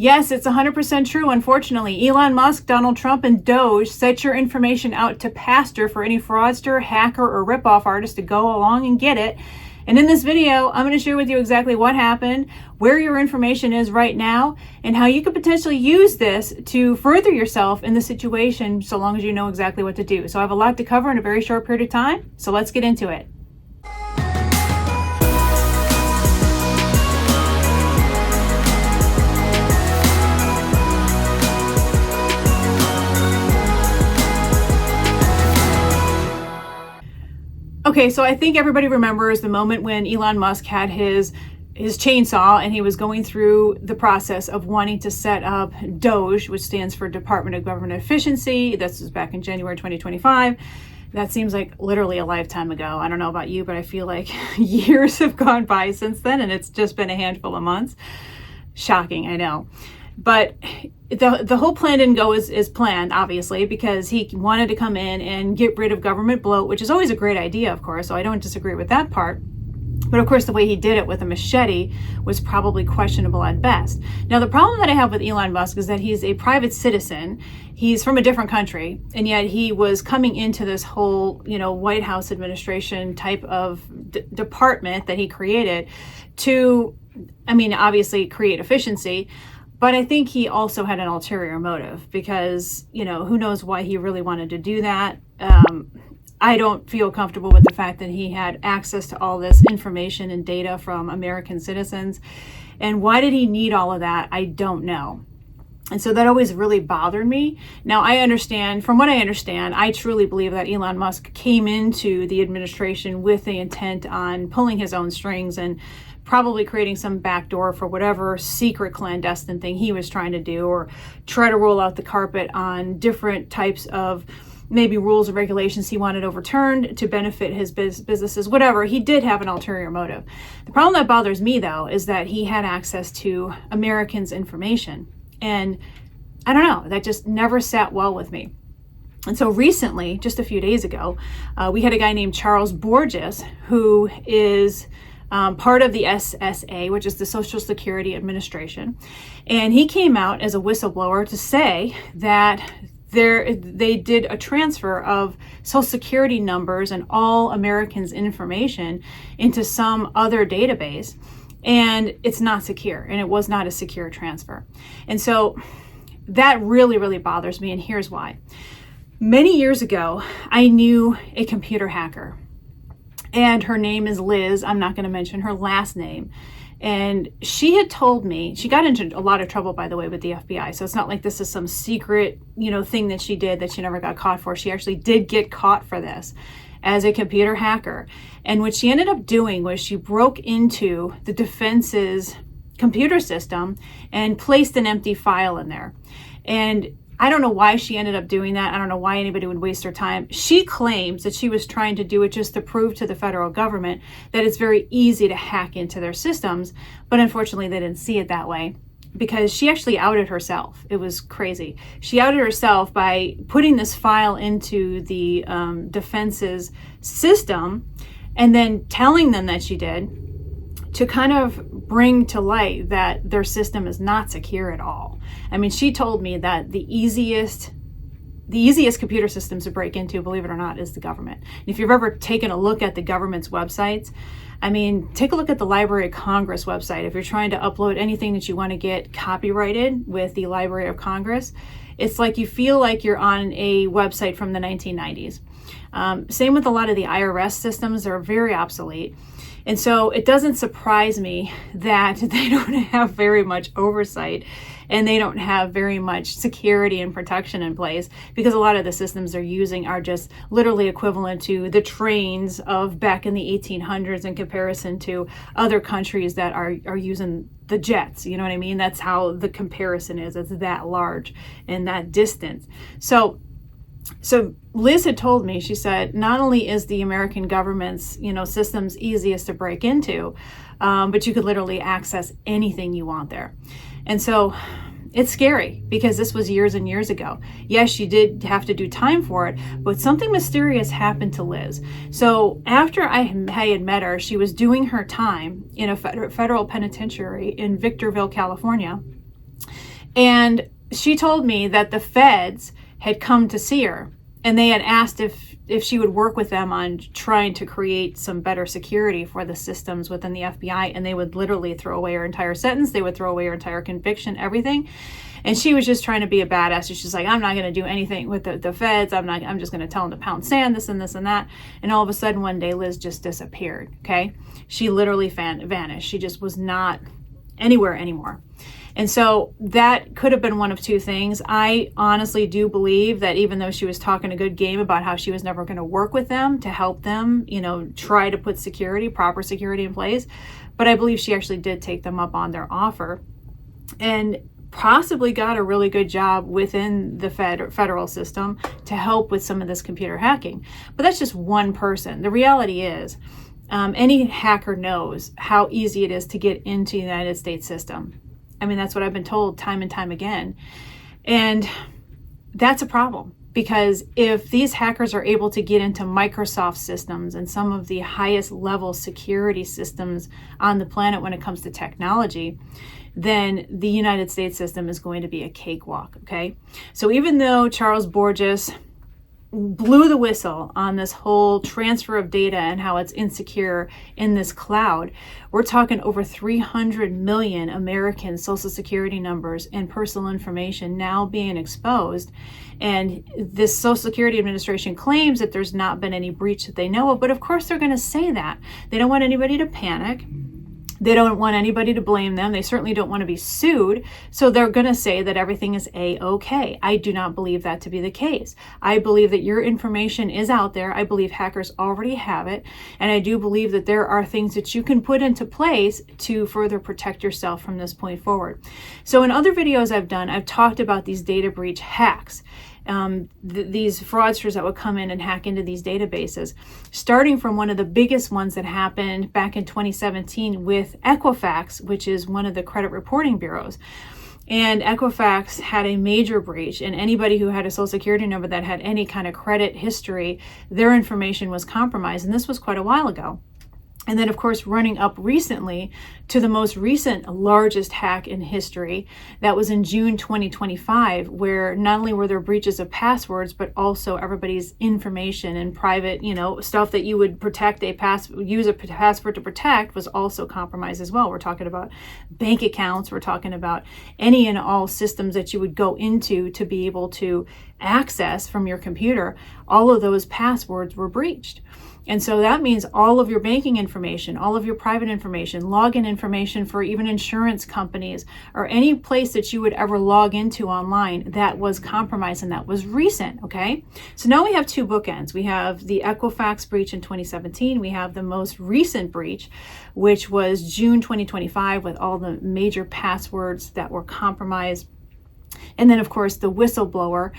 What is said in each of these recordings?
Yes, it's 100% true, unfortunately. Elon Musk, Donald Trump, and DOGE set your information out to pasture for any fraudster, hacker, or ripoff artist to go along and get it. And in this video, I'm going to share with you exactly what happened, where your information is right now, and how you could potentially use this to further yourself in the situation so long as you know exactly what to do. So I have a lot to cover in a very short period of time, so let's get into it. Okay, so I think everybody remembers the moment when Elon Musk had his chainsaw and he was going through the process of wanting to set up DOGE, which stands for Department of Government Efficiency. This was back in January 2025. That seems like literally a lifetime ago. I don't know about you, but I feel like years have gone by since then, and it's just been a handful of months. Shocking, I know. But the whole plan didn't go as planned, obviously, because he wanted to come in and get rid of government bloat, which is always a great idea, of course, so I don't disagree with that part. But of course, the way he did it with a machete was probably questionable at best. Now, the problem that I have with Elon Musk is that he's a private citizen. He's from a different country, and yet he was coming into this whole, White House administration type of department that he created to, obviously create efficiency. But I think he also had an ulterior motive because, who knows why he really wanted to do that. I don't feel comfortable with the fact that he had access to all this information and data from American citizens. And why did he need all of that? I don't know. And so that always really bothered me. Now, from what I understand, I truly believe that Elon Musk came into the administration with the intent on pulling his own strings and probably creating some backdoor for whatever secret clandestine thing he was trying to do, or try to roll out the carpet on different types of maybe rules or regulations he wanted overturned to benefit his businesses, whatever. He did have an ulterior motive. The problem that bothers me, though, is that he had access to Americans' information. And I don't know, that just never sat well with me. And so recently, just a few days ago, we had a guy named Charles Borges, who is part of the SSA, which is the Social Security Administration. And he came out as a whistleblower to say that they did a transfer of Social Security numbers and all Americans' information into some other database, and it's not secure, and it was not a secure transfer. And so that really, really bothers me, and here's why. Many years ago, I knew a computer hacker, and her name is Liz. I'm not going to mention her last name. And she had told me, she got into a lot of trouble, by the way, with the FBI. So it's not like this is some secret, thing that she did that she never got caught for. She actually did get caught for this as a computer hacker. And what she ended up doing was she broke into the defense's computer system and placed an empty file in there. And I don't know why she ended up doing that. I don't know why anybody would waste her time. She claims that she was trying to do it just to prove to the federal government that it's very easy to hack into their systems. But unfortunately, they didn't see it that way because she actually outed herself. It was crazy. She outed herself by putting this file into the defense's system and then telling them that she did, to kind of bring to light that their system is not secure at all. She told me that the easiest computer systems to break into, believe it or not, is the government. And if you've ever taken a look at the government's websites, take a look at the Library of Congress website. If you're trying to upload anything that you want to get copyrighted with the Library of Congress, it's like you feel like you're on a website from the 1990s. Same with a lot of the IRS systems. They're very obsolete. And so it doesn't surprise me that they don't have very much oversight and they don't have very much security and protection in place, because a lot of the systems they're using are just literally equivalent to the trains of back in the 1800s in comparison to other countries that are using the jets. You know what I mean? That's how the comparison is. It's that large and that distance. So Liz had told me, she said, not only is the American government's, systems easiest to break into, but you could literally access anything you want there. And so it's scary because this was years and years ago. Yes, she did have to do time for it, but something mysterious happened to Liz. So after I had met her, she was doing her time in a federal penitentiary in Victorville, California. And she told me that the feds had come to see her and they had asked if she would work with them on trying to create some better security for the systems within the FBI, and they would literally throw away her entire sentence. They would throw away her entire conviction, everything. And she was just trying to be a badass. She's like, I'm not going to do anything with the feds. I'm just going to tell them to pound sand, this and this and that. And all of a sudden one day Liz just disappeared. Okay. She literally vanished. She just was not anywhere anymore. And so that could have been one of two things. I honestly do believe that even though she was talking a good game about how she was never going to work with them to help them, try to put proper security in place, but I believe she actually did take them up on their offer and possibly got a really good job within the federal system to help with some of this computer hacking. But that's just one person. The reality is, any hacker knows how easy it is to get into the United States system. I mean, that's what I've been told time and time again. And that's a problem, because if these hackers are able to get into Microsoft systems and some of the highest level security systems on the planet when it comes to technology, then the United States system is going to be a cakewalk, okay? So even though Charles Borges blew the whistle on this whole transfer of data and how it's insecure in this cloud, we're talking over 300 million American social security numbers and personal information now being exposed. And this Social Security Administration claims that there's not been any breach that they know of, but of course they're going to say that. They don't want anybody to panic. They don't want anybody to blame them. They certainly don't want to be sued. So they're going to say that everything is A-okay. I do not believe that to be the case. I believe that your information is out there. I believe hackers already have it. And I do believe that there are things that you can put into place to further protect yourself from this point forward. So in other videos I've done, I've talked about these data breach hacks. These fraudsters that would come in and hack into these databases, starting from one of the biggest ones that happened back in 2017 with Equifax, which is one of the credit reporting bureaus. And Equifax had a major breach, and anybody who had a social security number that had any kind of credit history, their information was compromised. And this was quite a while ago. And then, of course, running up recently to the most recent largest hack in history, that was in June 2025, where not only were there breaches of passwords, but also everybody's information and private, stuff that you would protect use a password to protect was also compromised as well. We're talking about bank accounts. We're talking about any and all systems that you would go into to be able to access from your computer. All of those passwords were breached. And so that means all of your banking information, all of your private information, login information for even insurance companies, or any place that you would ever log into online, that was compromised, and that was recent, okay? So now we have two bookends. We have the Equifax breach in 2017. We have the most recent breach, which was June 2025, with all the major passwords that were compromised. And then, of course, the whistleblower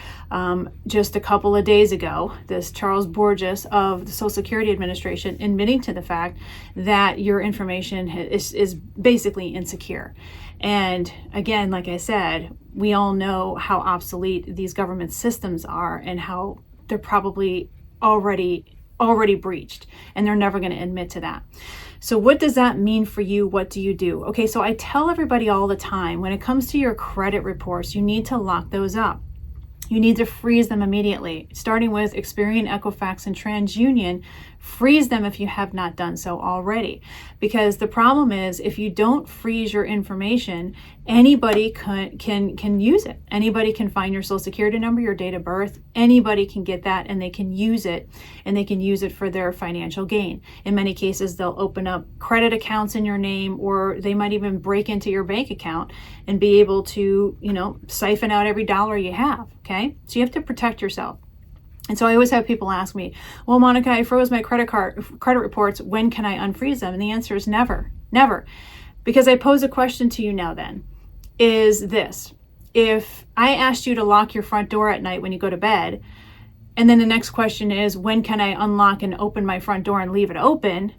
just a couple of days ago, this Charles Borges of the Social Security Administration, admitting to the fact that your information is basically insecure. And again, like I said, we all know how obsolete these government systems are and how they're probably already breached, and they're never going to admit to that. So what does that mean for you? What do you do? Okay, so I tell everybody all the time, when it comes to your credit reports, you need to lock those up. You need to freeze them immediately, starting with Experian, Equifax, and TransUnion. Freeze them if you have not done so already. Because the problem is, if you don't freeze your information, anybody can use it. Anybody can find your social security number, your date of birth. Anybody can get that, and they can use it, and they can use it for their financial gain. In many cases, they'll open up credit accounts in your name, or they might even break into your bank account and be able to, siphon out every dollar you have, okay? So you have to protect yourself. And so I always have people ask me, well, Monica, I froze my credit reports. When can I unfreeze them? And the answer is never, never. Because I pose a question to you now then, is this: if I asked you to lock your front door at night when you go to bed, and then the next question is, when can I unlock and open my front door and leave it open?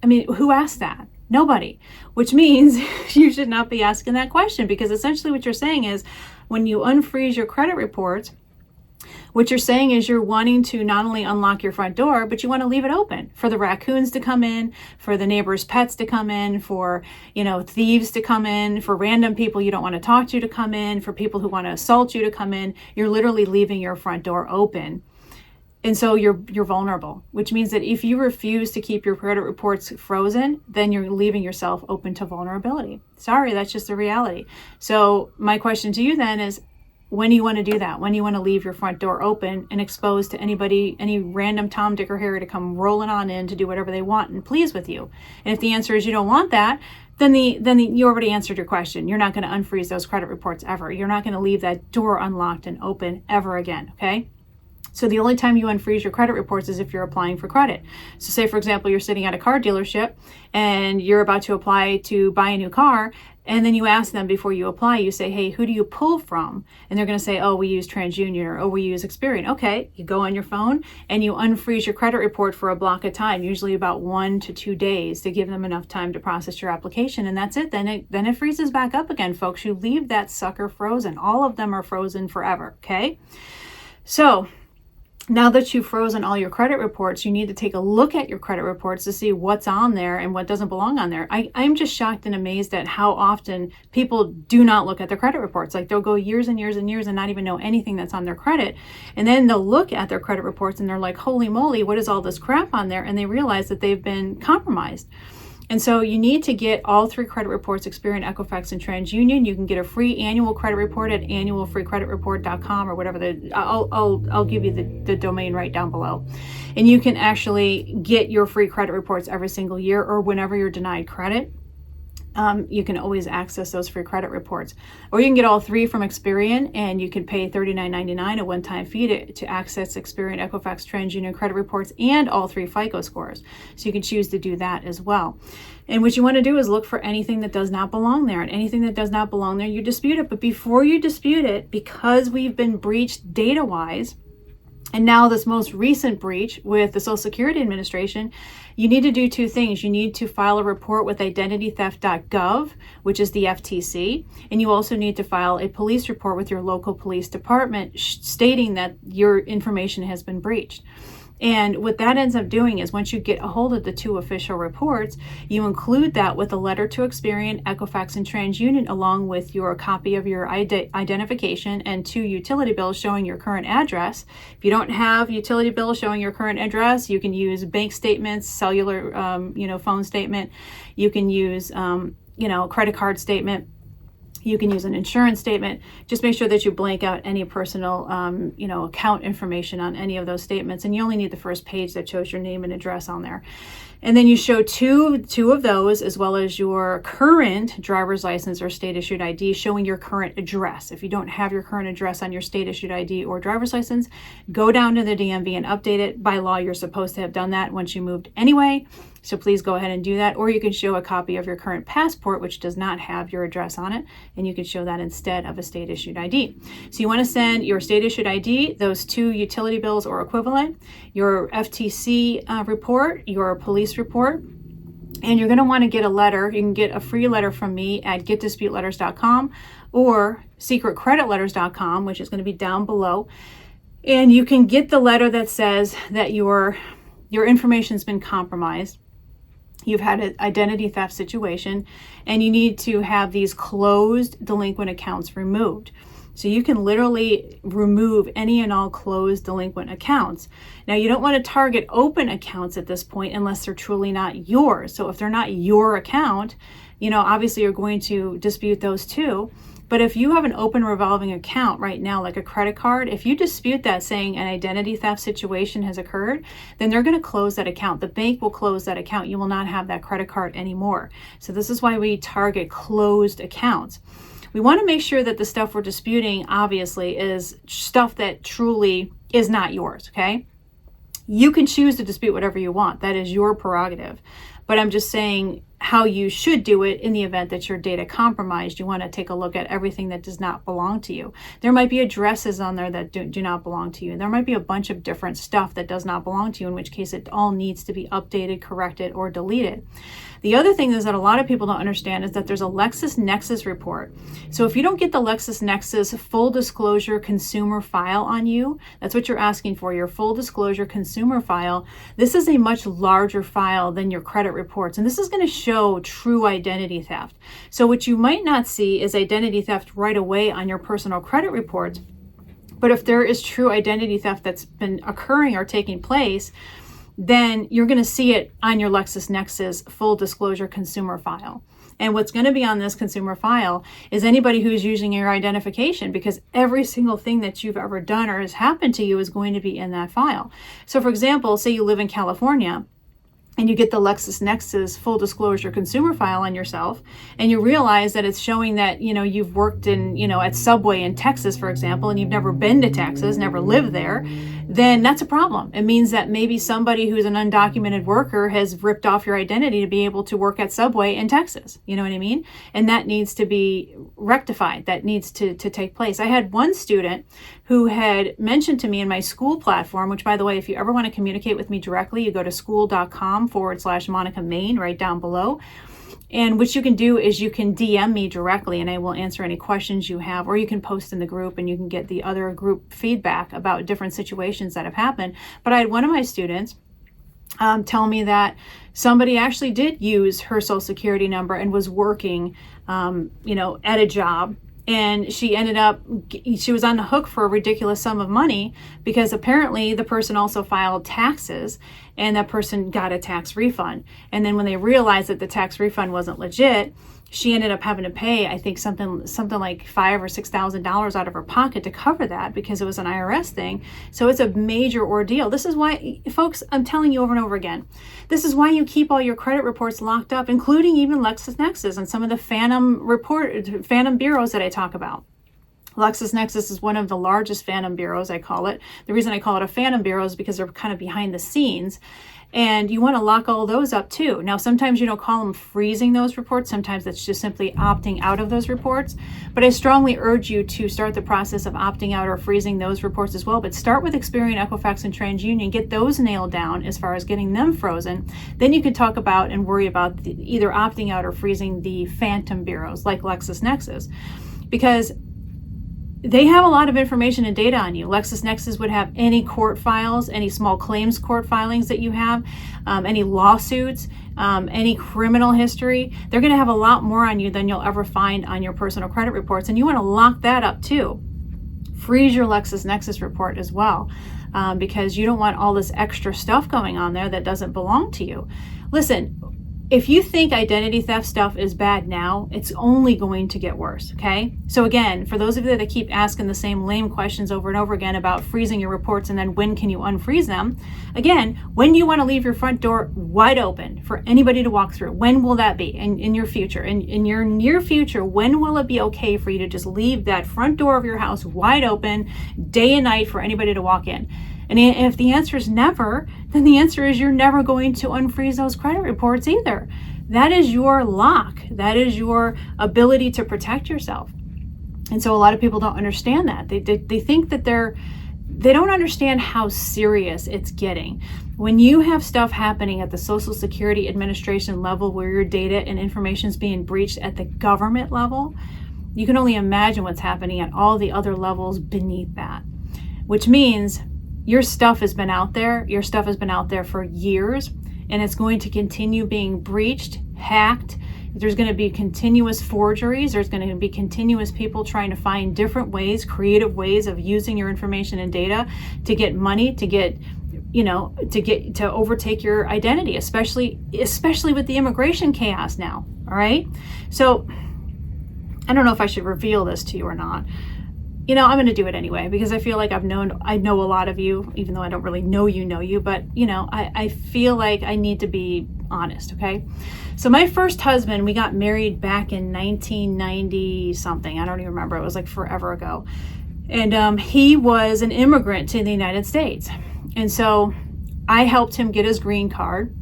I mean, who asked that? Nobody. Which means you should not be asking that question, because essentially what you're saying is, when you unfreeze your credit reports, What you're saying is you're wanting to not only unlock your front door, but you want to leave it open for the raccoons to come in, for the neighbors' pets to come in, for, thieves to come in, for random people you don't want to talk to come in, for people who want to assault you to come in. You're literally leaving your front door open. And so you're vulnerable, which means that if you refuse to keep your credit reports frozen, then you're leaving yourself open to vulnerability. Sorry, that's just the reality. So my question to you then is, when do you want to do that? When do you want to leave your front door open and exposed to anybody, any random Tom, Dick, or Harry to come rolling on in to do whatever they want and please with you? And if the answer is you don't want that, then you already answered your question. You're not going to unfreeze those credit reports ever. You're not going to leave that door unlocked and open ever again, okay? So the only time you unfreeze your credit reports is if you're applying for credit. So say, for example, you're sitting at a car dealership and you're about to apply to buy a new car, and then you ask them before you apply, you say, hey, who do you pull from? And they're going to say, oh, we use TransUnion, or oh, we use Experian. Okay, you go on your phone and you unfreeze your credit report for a block of time, usually about 1 to 2 days, to give them enough time to process your application, and that's it. Then it freezes back up again, folks. You leave that sucker frozen. All of them are frozen forever, okay? So now that you've frozen all your credit reports, you need to take a look at your credit reports to see what's on there and what doesn't belong on there. I'm just shocked and amazed at how often people do not look at their credit reports. Like, they'll go years and years and years and not even know anything that's on their credit. And then they'll look at their credit reports and they're like, holy moly, what is all this crap on there? And they realize that they've been compromised. And so you need to get all 3 credit reports, Experian, Equifax, and TransUnion. You can get a free annual credit report at annualfreecreditreport.com or whatever. I'll give you the domain right down below. And you can actually get your free credit reports every single year, or whenever you're denied credit. You can always access those free credit reports. Or you can get all 3 from Experian, and you can pay $39.99, a one-time fee to access Experian, Equifax, TransUnion credit reports and all 3 FICO scores. So you can choose to do that as well. And what you want to do is look for anything that does not belong there. And anything that does not belong there, you dispute it. But before you dispute it, because we've been breached data-wise, and now this most recent breach with the Social Security Administration, you need to do 2 things. You need to file a report with identitytheft.gov, which is the FTC, and you also need to file a police report with your local police department stating that your information has been breached. And what that ends up doing is, once you get a hold of the 2 official reports, you include that with a letter to Experian, Equifax, and TransUnion, along with your copy of your identification and 2 utility bills showing your current address. If you don't have utility bills showing your current address, you can use bank statements, cellular, phone statement. You can use, credit card statement. You can use an insurance statement. Just make sure that you blank out any personal, account information on any of those statements. And you only need the first page that shows your name and address on there. And then you show two of those, as well as your current driver's license or state-issued ID showing your current address. If you don't have your current address on your state-issued ID or driver's license, go down to the DMV and update it. By law, you're supposed to have done that once you moved anyway. So please go ahead and do that. Or you can show a copy of your current passport, which does not have your address on it, and you can show that instead of a state-issued ID. So you want to send your state-issued ID, those 2 utility bills or equivalent, your FTC report, your police report, and you're going to want to get a letter. You can get a free letter from me at getdisputeletters.com or secretcreditletters.com, which is going to be down below. And you can get the letter that says that your information's been compromised. You've had an identity theft situation, and you need to have these closed delinquent accounts removed. So you can literally remove any and all closed delinquent accounts. Now, you don't want to target open accounts at this point unless they're truly not yours. So if they're not your account, obviously you're going to dispute those too. But if you have an open revolving account right now, like a credit card, if you dispute that saying an identity theft situation has occurred, then they're going to close that account. The bank will close that account. You will not have that credit card anymore. So this is why we target closed accounts. We want to make sure that the stuff we're disputing, obviously, is stuff that truly is not yours, okay? You can choose to dispute whatever you want. That is your prerogative. But I'm just saying, how you should do it in the event that your data compromised. You want to take a look at everything that does not belong to you. There might be addresses on there that do not belong to you. There might be a bunch of different stuff that does not belong to you, in which case it all needs to be updated, corrected, or deleted. The other thing is that a lot of people don't understand is that there's a LexisNexis report. So if you don't get the LexisNexis full disclosure consumer file on you, that's what you're asking for, your full disclosure consumer file. This is a much larger file than your credit reports, and this is going to show true identity theft. So what you might not see is identity theft right away on your personal credit reports, but if there is true identity theft that's been occurring or taking place, then you're going to see it on your LexisNexis full disclosure consumer file. And what's going to be on this consumer file is anybody who's using your identification, because every single thing that you've ever done or has happened to you is going to be in that file. So for example, say you live in California and you get the LexisNexis full disclosure consumer file on yourself, and you realize that it's showing that, you've worked in, at Subway in Texas, for example, and you've never been to Texas, never lived there, then that's a problem. It means that maybe somebody who's an undocumented worker has ripped off your identity to be able to work at Subway in Texas. You know what I mean? And that needs to be rectified. That needs to take place. I had one student who had mentioned to me in my school platform, which, by the way, if you ever want to communicate with me directly, you go to school.com/Monica Main right down below. And what you can do is you can DM me directly and I will answer any questions you have, or you can post in the group and you can get the other group feedback about different situations that have happened. But I had one of my students tell me that somebody actually did use her social security number and was working, at a job. And she was on the hook for a ridiculous sum of money because apparently the person also filed taxes and that person got a tax refund. And then when they realized that the tax refund wasn't legit, she ended up having to pay, I think, something like $5,000 or $6,000 out of her pocket to cover that because it was an IRS thing. So it's a major ordeal. This is why, folks, I'm telling you over and over again, this is why you keep all your credit reports locked up, including even LexisNexis and some of the phantom bureaus that I talk about. LexisNexis is one of the largest phantom bureaus, I call it. The reason I call it a phantom bureau is because they're kind of behind the scenes. And you want to lock all those up too. Now, sometimes you don't call them freezing those reports. Sometimes it's just simply opting out of those reports. But I strongly urge you to start the process of opting out or freezing those reports as well. But start with Experian, Equifax, and TransUnion. Get those nailed down as far as getting them frozen. Then you can talk about and worry about either opting out or freezing the phantom bureaus like LexisNexis. Because they have a lot of information and data on you. LexisNexis would have any court files, any small claims court filings that you have, any lawsuits, any criminal history. They're going to have a lot more on you than you'll ever find on your personal credit reports. And you want to lock that up too. Freeze your LexisNexis report as well, because you don't want all this extra stuff going on there that doesn't belong to you. Listen, if you think identity theft stuff is bad now, it's only going to get worse, okay? So again, for those of you that keep asking the same lame questions over and over again about freezing your reports and then when can you unfreeze them, again, when do you want to leave your front door wide open for anybody to walk through? When will that be in your future? In your near future, when will it be okay for you to just leave that front door of your house wide open day and night for anybody to walk in? And if the answer is never, then the answer is you're never going to unfreeze those credit reports either. That is your lock. That is your ability to protect yourself. And so a lot of people don't understand that. They think that they don't understand how serious it's getting. When you have stuff happening at the Social Security Administration level where your data and information is being breached at the government level, you can only imagine what's happening at all the other levels beneath that, which means your stuff has been out there. Your stuff has been out there for years, and it's going to continue being breached, hacked. There's going to be continuous forgeries. There's going to be continuous people trying to find different ways, creative ways of using your information and data to get money, to overtake your identity, especially with the immigration chaos now. All right. So I don't know if I should reveal this to you or not. I'm going to do it anyway because I feel like I know a lot of you, even though I don't really know you, but I feel like I need to be honest. Okay. So my first husband, we got married back in 1990 something. I don't even remember. It was like forever ago. And he was an immigrant to the United States. And so I helped him get his green card.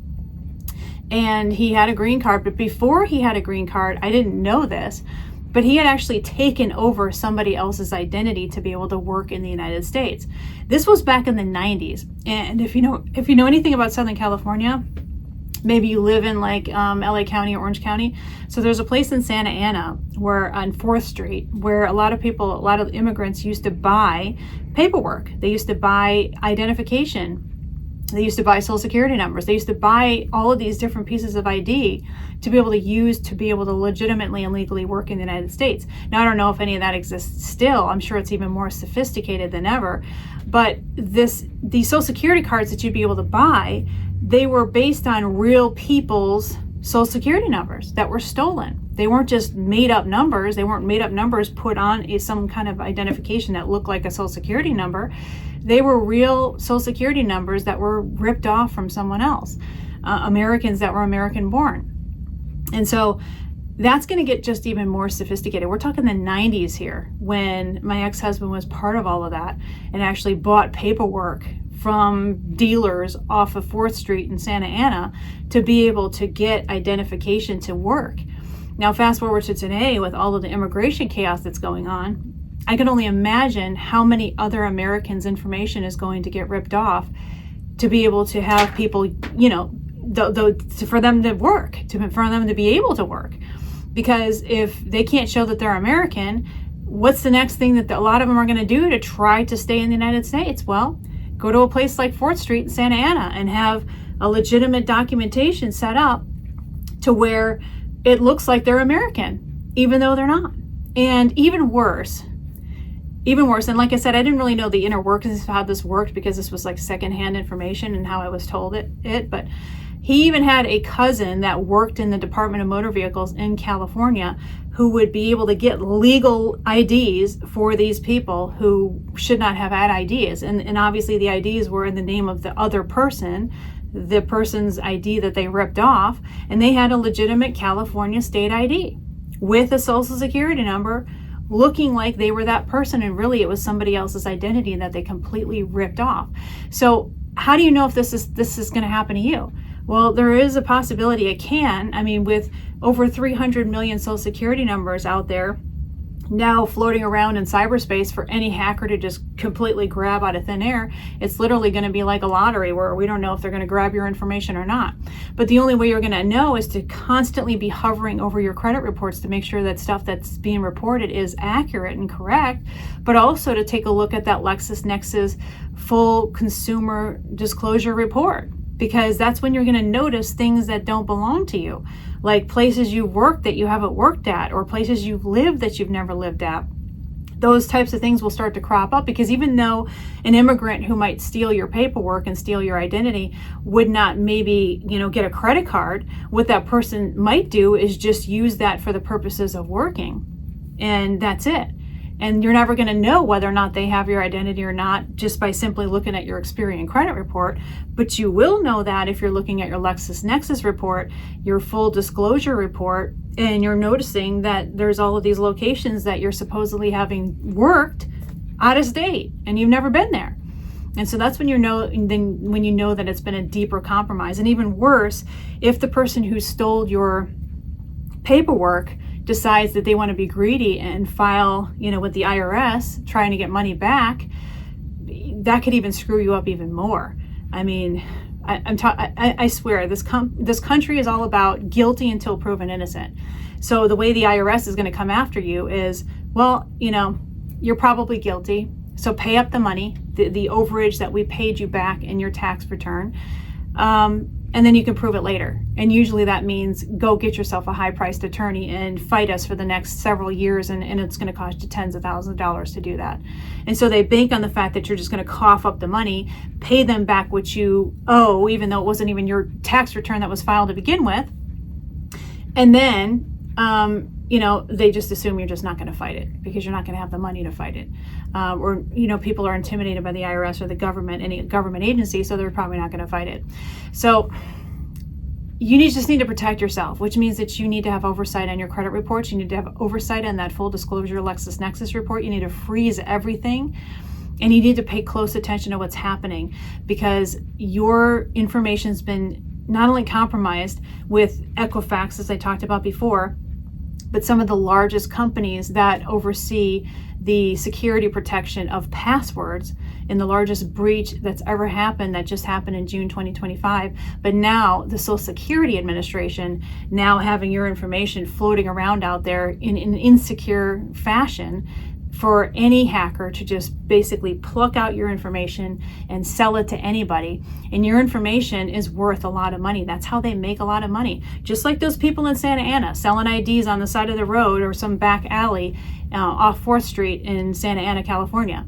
and he had a green card. But before he had a green card, I didn't know this, but he had actually taken over somebody else's identity to be able to work in the United States. This was back in the 90s. And if you know anything about Southern California, maybe you live in like LA County or Orange County. So there's a place in Santa Ana where on 4th Street where a lot of immigrants used to buy paperwork. They used to buy identification. They used to buy social security numbers. They used to buy all of these different pieces of ID to be able to use to be able to legitimately and legally work in the United States. Now, I don't know if any of that exists still. I'm sure it's even more sophisticated than ever. But these social security cards that you'd be able to buy, they were based on real people's social security numbers that were stolen. They weren't just made up numbers. They weren't made up numbers put on some kind of identification that looked like a social security number. They were real social security numbers that were ripped off from someone else, Americans that were American born. And so that's going to get just even more sophisticated. We're talking the 90s here, when my ex-husband was part of all of that and actually bought paperwork from dealers off of 4th Street in Santa Ana to be able to get identification to work. Now, fast forward to today with all of the immigration chaos that's going on, I can only imagine how many other Americans' information is going to get ripped off to be able to have people, for them to work, for them to be able to work. Because if they can't show that they're American, what's the next thing that a lot of them are going to do to try to stay in the United States? Well, go to a place like 4th Street in Santa Ana and have a legitimate documentation set up to where it looks like they're American, even though they're not. And even worse, and like I said, I didn't really know the inner workings of how this worked because this was like secondhand information and how I was told it, but he even had a cousin that worked in the Department of Motor Vehicles in California who would be able to get legal IDs for these people who should not have had IDs. And obviously the IDs were in the name of the other person, the person's ID that they ripped off, and they had a legitimate California state ID with a social security number looking like they were that person, and really it was somebody else's identity that they completely ripped off. So how do you know if this is going to happen to you? Well, there is a possibility it can. I mean, with over 300 million social security numbers out there now floating around in cyberspace for any hacker to just completely grab out of thin air, it's literally going to be like a lottery where we don't know if they're going to grab your information or not. But the only way you're going to know is to constantly be hovering over your credit reports to make sure that stuff that's being reported is accurate and correct, but also to take a look at that LexisNexis full consumer disclosure report, because that's when you're going to notice things that don't belong to you, like places you've worked that you haven't worked at, or places you've lived that you've never lived at. Those types of things will start to crop up, because even though an immigrant who might steal your paperwork and steal your identity would not maybe, get a credit card, what that person might do is just use that for the purposes of working. And that's it. And you're never going to know whether or not they have your identity or not just by simply looking at your Experian credit report. But you will know that if you're looking at your LexisNexis report, your full disclosure report, and you're noticing that there's all of these locations that you're supposedly having worked out of state and you've never been there. And so that's when you know that it's been a deeper compromise. And even worse, if the person who stole your paperwork decides that they want to be greedy and file, with the IRS trying to get money back, that could even screw you up even more. I mean, I swear this country is all about guilty until proven innocent. So the way the IRS is going to come after you is, well, you're probably guilty, so pay up the money, the overage that we paid you back in your tax return, and then you can prove it later. And usually that means go get yourself a high-priced attorney and fight us for the next several years, and it's going to cost you tens of thousands of dollars to do that. And so they bank on the fact that you're just going to cough up the money, pay them back what you owe, even though it wasn't even your tax return that was filed to begin with. And then, they just assume you're just not going to fight it because you're not going to have the money to fight it. Or people are intimidated by the IRS or the government, any government agency, so they're probably not going to fight it. So you just need to protect yourself, which means that you need to have oversight on your credit reports. You need to have oversight on that full disclosure LexisNexis report. You need to freeze everything. And you need to pay close attention to what's happening, because your information's been not only compromised with Equifax, as I talked about before, but some of the largest companies that oversee the security protection of passwords in the largest breach that's ever happened, that just happened in June 2025. But now the Social Security Administration now having your information floating around out there in an insecure fashion for any hacker to just basically pluck out your information and sell it to anybody. And your information is worth a lot of money. That's how they make a lot of money. Just like those people in Santa Ana selling IDs on the side of the road or some back alley off 4th Street in Santa Ana, California.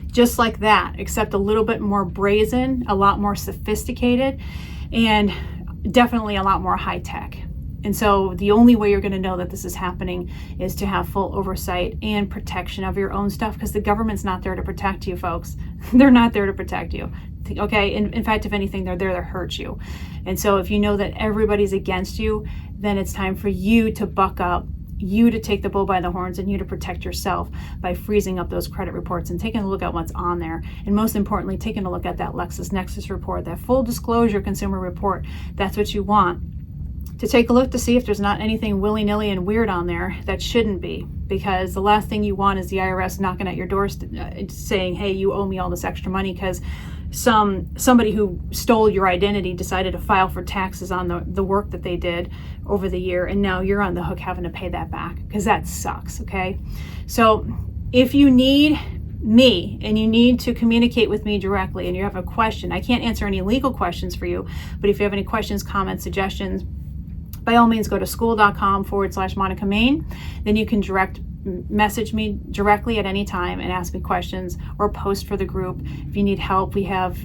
Just like that, except a little bit more brazen, a lot more sophisticated, and definitely a lot more high tech. And so the only way you're going to know that this is happening is to have full oversight and protection of your own stuff, because the government's not there to protect you, folks. They're not there to protect you. Okay. In fact, if anything, they're there to hurt you. And so if you know that everybody's against you, then it's time for you to buck up, you to take the bull by the horns, and you to protect yourself by freezing up those credit reports and taking a look at what's on there. And most importantly, taking a look at that LexisNexis report, that full disclosure consumer report. That's what you want. To take a look to see if there's not anything willy-nilly and weird on there that shouldn't be, because the last thing you want is the IRS knocking at your door saying, hey, you owe me all this extra money because somebody who stole your identity decided to file for taxes on the work that they did over the year, and now you're on the hook having to pay that back, because that sucks. Okay, so if you need me and you need to communicate with me directly and you have a question, I can't answer any legal questions for you, but if you have any questions, comments, suggestions, by all means, go to school.com/Monica Main. Then you can direct message me directly at any time and ask me questions, or post for the group if you need help. We have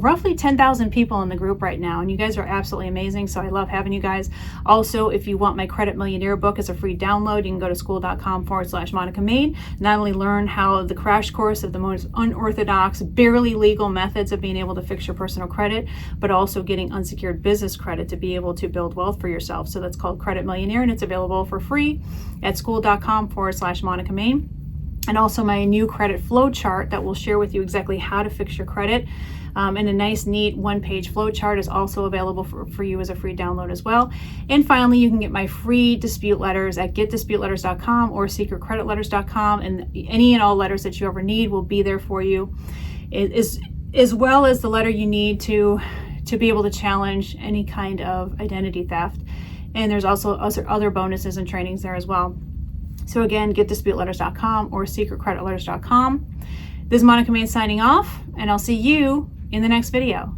roughly 10,000 people in the group right now, and you guys are absolutely amazing, so I love having you guys. Also, if you want my Credit Millionaire book as a free download, you can go to school.com/Monica Main. Not only learn how the crash course of the most unorthodox, barely legal methods of being able to fix your personal credit, but also getting unsecured business credit to be able to build wealth for yourself. So that's called Credit Millionaire, and it's available for free at school.com/Monica Main. And also my new credit flow chart that will share with you exactly how to fix your credit. And a nice, neat one-page flow chart is also available for you as a free download as well. And finally, you can get my free dispute letters at getdisputeletters.com or secretcreditletters.com. And any and all letters that you ever need will be there for you, as well as the letter you need to be able to challenge any kind of identity theft. And there's also other bonuses and trainings there as well. So again, getdisputeletters.com or secretcreditletters.com. This is Monica Main signing off, and I'll see you in the next video.